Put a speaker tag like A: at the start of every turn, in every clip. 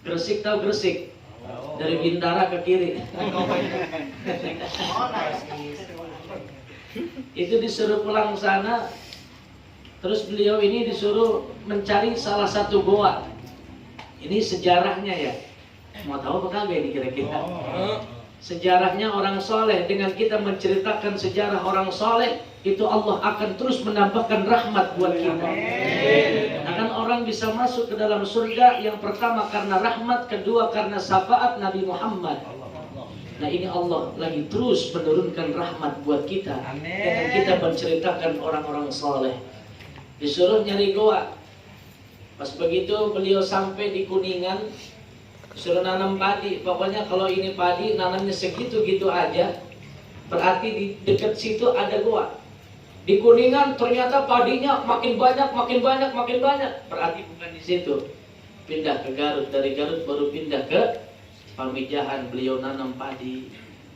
A: Gresik tahu Gresik? Dari Bintara ke kiri. Itu disuruh pulang sana. Terus beliau ini disuruh mencari salah satu goa. Ini sejarahnya ya. Mau tahu apa kagak ini kira-kira? Sejarahnya orang soleh. Dengan kita menceritakan sejarah orang soleh, itu Allah akan terus menambahkan rahmat buat kita. Akan orang bisa masuk ke dalam surga yang pertama karena rahmat, kedua karena syafaat Nabi Muhammad. Nah ini Allah lagi terus menurunkan rahmat buat kita dengan kita menceritakan orang-orang soleh. Disuruh nyari goa. Pas begitu beliau sampai di Kuningan, suruh nanam padi. Pokoknya kalau ini padi nanamnya segitu-gitu aja, berarti di dekat situ ada goa. Di Kuningan ternyata padinya makin banyak, makin banyak, makin banyak. Berarti bukan di situ. Pindah ke Garut, dari Garut baru pindah ke Pamijahan. Beliau nanam padi.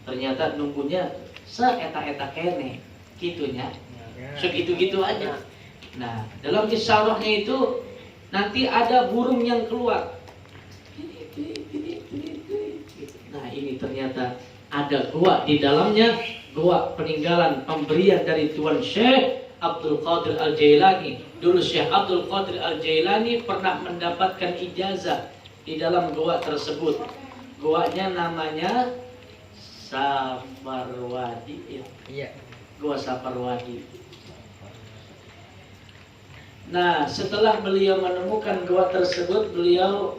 A: Ternyata nunggunya seeta-eta kene, gitunya, segitu-gitu aja. Nah, dalam isyarahnya itu nanti ada burung yang keluar. Nah, ini ternyata ada goa di dalamnya, goa peninggalan pemberian dari Tuan Syekh Abdul Qadir Al-Jailani. Dulu Syekh Abdul Qadir Al-Jailani pernah mendapatkan ijazah di dalam goa tersebut. Goanya namanya Saparwadi. Iya. Goa Saparwadi. Nah, setelah beliau menemukan goa tersebut, beliau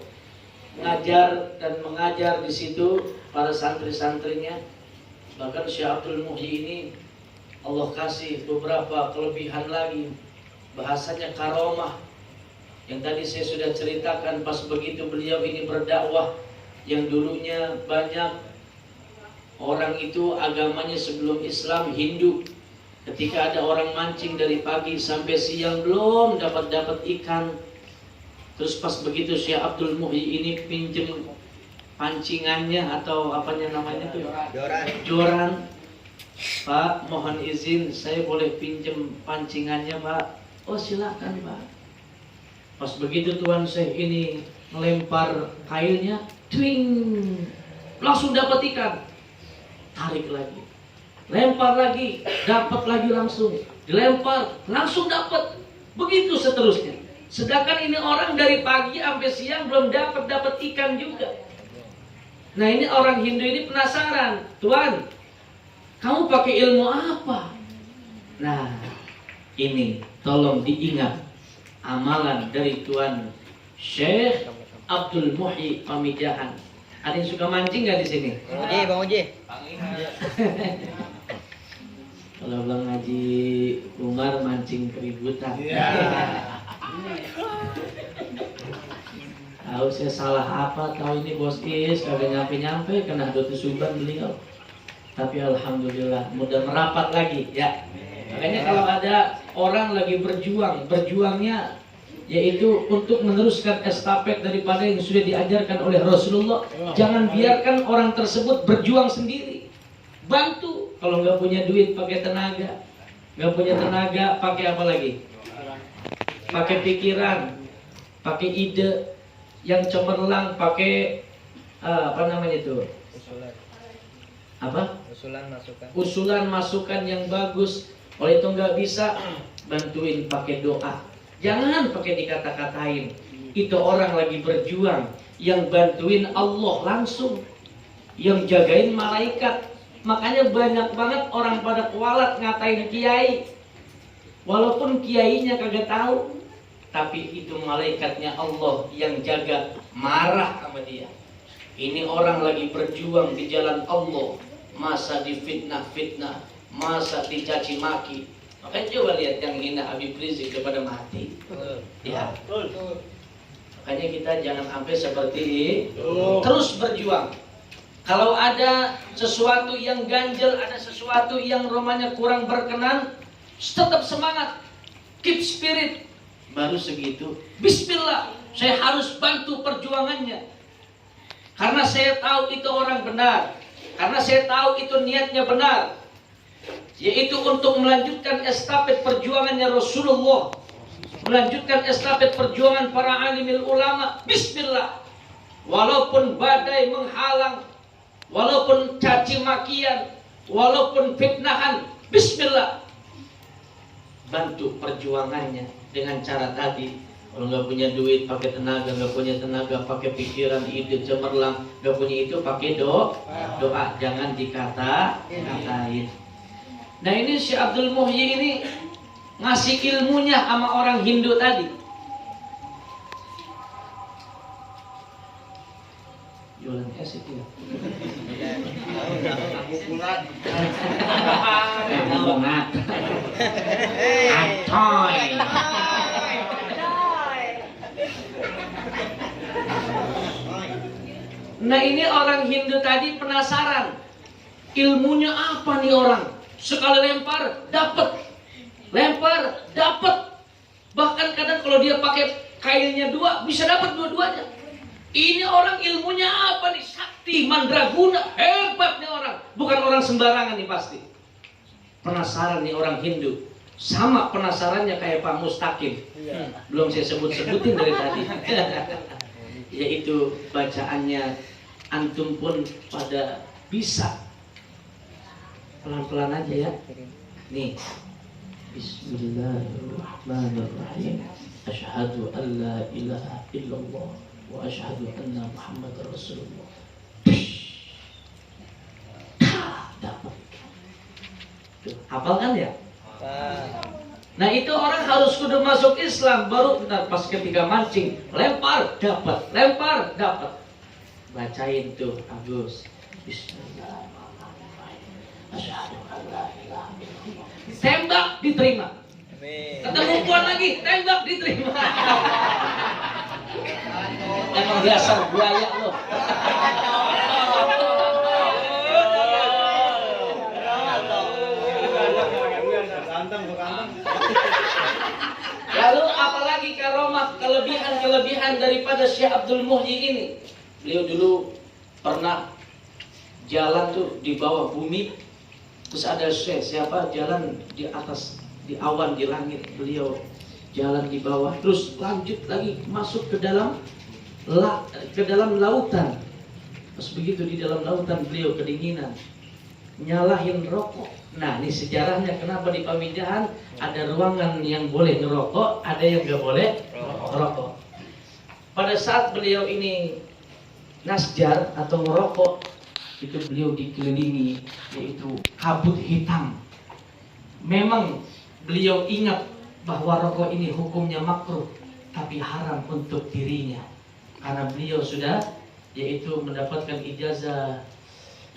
A: ngajar dan mengajar di situ para santri-santrinya. Bahkan Syekh Abdul Muhyi ini Allah kasih beberapa kelebihan lagi. Bahasanya karomah. Yang tadi saya sudah ceritakan pas begitu beliau ini berdakwah, yang dulunya banyak orang itu agamanya sebelum Islam Hindu. Ketika ada orang mancing dari pagi sampai siang belum dapat ikan. Terus pas begitu Syekh Abdul Muhyi ini pinjem pancingannya atau apanya namanya tuh? Joran. Pak, mohon izin saya boleh pinjem pancingannya, Pak. Oh, silakan, Pak. Pas begitu Tuan Syekh ini melempar kailnya, twing, langsung dapat ikan. Tarik lagi. Lempar lagi, dapat lagi langsung. Dilempar, langsung dapat. Begitu seterusnya. Sedangkan ini orang dari pagi sampai siang belum dapat ikan juga. Nah, ini orang Hindu ini penasaran. Tuan, kamu pakai ilmu apa? Nah, ini tolong diingat amalan dari Tuan Syekh Abdul Muhyi Pamijahan. Ada yang suka mancing nggak di sini?
B: Bang Oji.
A: Kalau bilang ngaji Umar mancing keributan. Tahu saya salah apa? Tahu ini bos Is kagak nyampe kena dotu suban beliau. Tapi alhamdulillah mudah merapat lagi ya. Makanya kalau ada orang lagi berjuangnya yaitu untuk meneruskan estafet daripada yang sudah diajarkan oleh Rasulullah. Jangan biarkan orang tersebut berjuang sendiri. Bantu. Kalau nggak punya duit pakai tenaga, nggak punya tenaga pakai apa lagi? Pakai pikiran, pakai ide yang cemerlang, pakai apa namanya itu? Apa? Usulan masukan yang bagus. Kalau itu nggak bisa, bantuin pakai doa. Jangan pakai dikata-katain. Itu orang lagi berjuang, yang bantuin Allah langsung, yang jagain malaikat. Makanya banyak banget orang pada kualat ngatain kiai. Walaupun kiainya kagak tahu, tapi itu malaikatnya Allah yang jaga, marah sama dia. Ini orang lagi berjuang di jalan Allah, masa difitnah-fitnah, masa dicaci maki. Makanya coba lihat yang hina Habib Rizik kepada mati. Ya. Makanya kita jangan sampai seperti ini. Terus berjuang. Kalau ada sesuatu yang ganjel, ada sesuatu yang romanya kurang berkenan, tetap semangat, keep spirit. Baru segitu, bismillah, saya harus bantu perjuangannya. Karena saya tahu itu orang benar, karena saya tahu itu niatnya benar, yaitu untuk melanjutkan estafet perjuangannya Rasulullah, melanjutkan estafet perjuangan para alimil ulama. Bismillah, walaupun badai menghalang, walaupun caci makian, walaupun fitnahan, bismillah. Bantu perjuangannya dengan cara tadi. Kalau nggak punya duit pakai tenaga, nggak punya tenaga pakai pikiran, ide cemerlang, nggak punya itu pakai doa, jangan dikata-katain. Nah ini Syekh Abdul Muhyi ini ngasih ilmunya sama orang Hindu tadi. Jualan kaset ya. Banget. Atoy. Nah ini orang Hindu tadi penasaran, ilmunya apa nih orang? Sekali lempar dapat, lempar dapat. Bahkan kadang kalau dia pakai kailnya dua bisa dapat dua-duanya. Ini orang ilmunya apa nih? Sakti, mandraguna, hebat nih orang. Bukan orang sembarangan nih pasti. Penasaran nih orang Hindu. Sama penasarannya kayak Pak Mustaqim. Belum saya sebut-sebutin dari tadi. Yaitu bacaannya antum pun pada bisa. Pelan-pelan aja ya. Nih. Bismillahirrahmanirrahim. Asyhadu an la ilaha illallah wa asyhadu anna Muhammadar Rasulullah. Dapat. Hafal kan ya? Nah itu orang harus kudu masuk Islam baru pas ketika mancing lempar dapat, lempar dapat. Bacain tuh Agus. Bismillahirrahmanirrahim. Asyhadu an la ilaha illallah. Tembak diterima. Ketemu puan lagi, tembak diterima. Emang dasar buaya lo. Lalu apalagi karomah, kelebihan daripada Syekh Abdul Muhyi ini. Beliau dulu pernah jalan tuh di bawah bumi, terus ada siapa jalan di atas, di awan, di langit. Beliau jalan di bawah, terus lanjut lagi masuk ke dalam lautan. Pas begitu di dalam lautan beliau kedinginan, nyalahin rokok. Nah ini sejarahnya kenapa di Pamijahan ada ruangan yang boleh ngerokok, ada yang nggak boleh ngerokok. Pada saat beliau ini nasjar atau ngerokok, itu beliau dikelilingi yaitu kabut hitam. Memang beliau ingat bahwa rokok ini hukumnya makruh, tapi haram untuk dirinya, karena beliau sudah yaitu mendapatkan ijazah,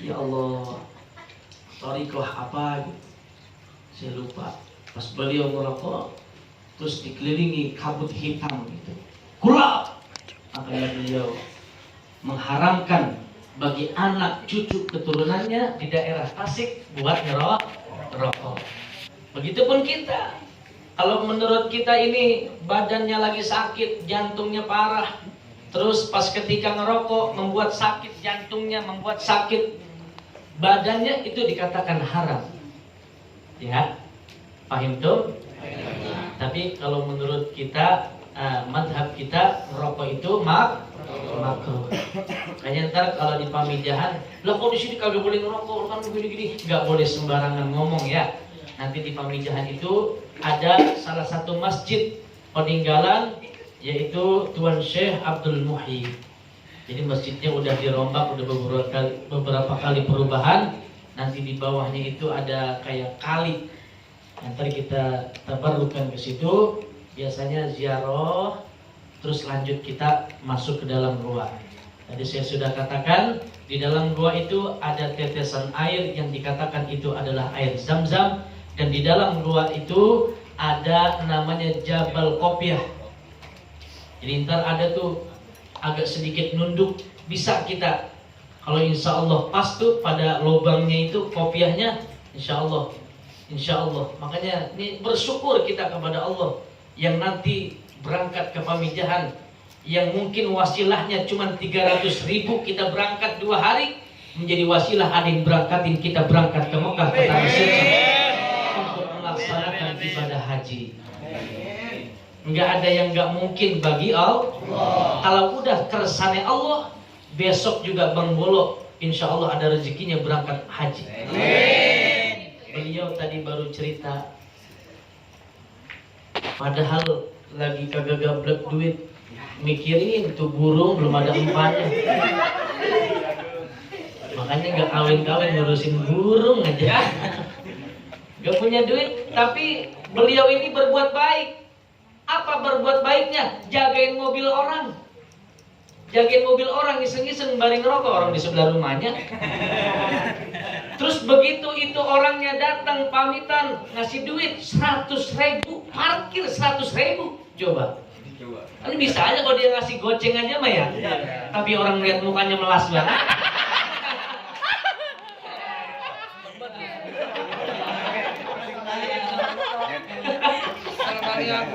A: ya Allah, thariqah apa gitu, saya lupa. Pas beliau merokok, terus dikelilingi kabut hitam gitu, kulap. Makanya beliau mengharamkan bagi anak cucu keturunannya di daerah Tasik buat ngerokok. Begitupun kita, kalau menurut kita ini badannya lagi sakit, jantungnya parah, terus pas ketika ngerokok membuat sakit jantungnya, membuat sakit badannya, itu dikatakan haram. Ya, paham tuh? Tapi kalau menurut kita, madhab kita, ngerokok itu makruh. Kayaknya ntar kalau di Pamijahan, lah kok di sini kagak boleh ngerokok, kan begini-gini, nggak boleh sembarangan ngomong ya. Nanti di Pamijahan itu ada salah satu masjid peninggalan, yaitu Tuan Syekh Abdul Muhyi. Jadi masjidnya udah dirombak, udah beberapa kali perubahan. Nanti di bawahnya itu ada kayak kali. Nanti kita tabarukan ke situ. Biasanya ziarah, terus lanjut kita masuk ke dalam gua. Tadi saya sudah katakan, di dalam gua itu ada tetesan air yang dikatakan itu adalah air Zam-Zam, dan di dalam gua itu ada namanya Jabal Kopiah. Jadi ntar ada tuh agak sedikit nunduk, bisa kita kalau insya Allah pas tuh pada lubangnya itu kopiahnya, insya Allah. Makanya ini bersyukur kita kepada Allah yang nanti berangkat ke Pamijahan, yang mungkin wasilahnya cuma 300.000, kita berangkat 2 hari, menjadi wasilah ada yang berangkatin kita berangkat ke Mekah pertama sekali untuk melaksanakan ibadah haji. Nggak ada yang nggak mungkin bagi Allah. Kalau udah kersane Allah, besok juga Bang Bolo insya Allah ada rezekinya berangkat haji. Beliau tadi baru cerita, padahal lagi kagak gablek duit, mikirin tuh burung belum ada empatnya. Makanya gak kawin-kawin ngurusin burung aja. Gak punya duit, tapi beliau ini berbuat baik. Apa berbuat baiknya? Jagain mobil orang. Jagain mobil orang, iseng-iseng baring rokok orang di sebelah rumahnya. Terus begitu itu orangnya datang pamitan ngasih duit 100.000, parkir 100.000. Coba. Ini bisa aja kalau dia ngasih goceng aja mah ya. Tapi orang lihat mukanya melas banget.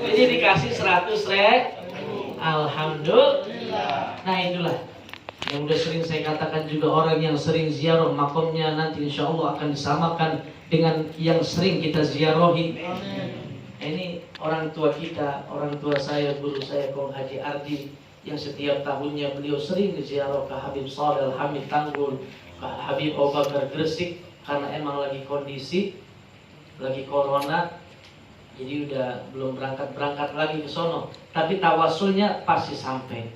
A: Jadi dikasih 100.000. Alhamdulillah. Nah itulah yang udah sering saya katakan juga, orang yang sering ziarah makamnya nanti insya Allah akan disamakan dengan yang sering kita ziarahi. Ini orang tua kita, orang tua saya, guru saya Kong Haji Ardi, yang setiap tahunnya beliau sering ziarah ke Habib Shalih Al-Hamid Tanggul, ke Habib Abu Bakar Gresik, karena emang lagi kondisi lagi corona. Jadi udah belum berangkat lagi ke sono, tapi tawasulnya pasti sampai.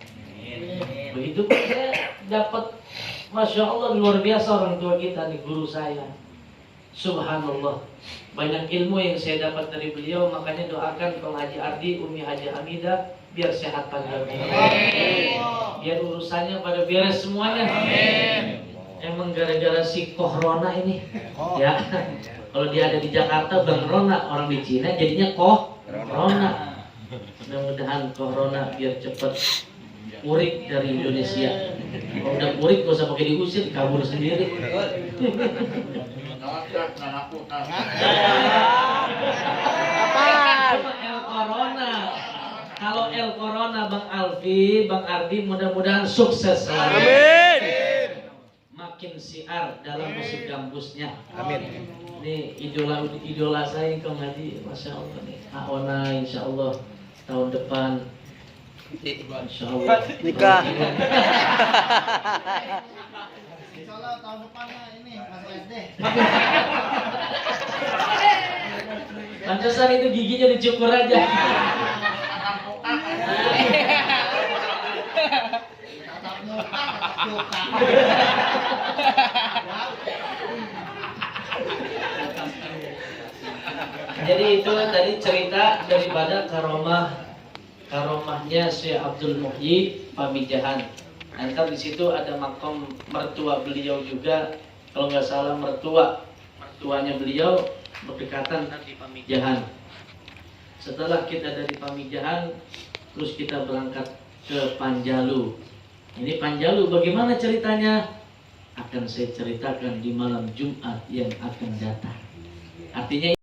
A: Begitu saya dapat, masya Allah luar biasa orang tua kita nih, guru saya. Subhanallah, banyak ilmu yang saya dapat dari beliau. Makanya doakan Kong Haji Ardi, Umi Haji Hamidah biar sehat panjang, biar urusannya pada beres semuanya. Emang gara-gara si corona ini, ya. Kalau dia ada di Jakarta Bang Rona, orang di Cina jadinya Corona. Mudah-mudahan Corona biar cepet urik dari Indonesia. Kalau udah urik gak usah pakai diusir, kabur sendiri. El Corona. Kalau El Corona Bang Alfi, Bang Ardi mudah-mudahan sukses. Amin. Makin siar dalam musik gambusnya. Amin. Ini idola saya Kang Haji, masya Allah nih. Aona insya Allah tahun depan, insya Allah
B: nikah.
C: Insya Allah tahun depan ini masuk SD.
A: Pantesan itu giginya dicukur aja. Jadi itu tadi cerita daripada karomahnya Syekh Abdul Muhyi Pamijahan. Nanti di situ ada makam mertua beliau juga, kalau nggak salah mertuanya beliau berdekatan di Pamijahan. Setelah kita dari Pamijahan, terus kita berangkat ke Panjalu. Ini Panjalu bagaimana ceritanya? Akan saya ceritakan di malam Jumat yang akan datang. Artinya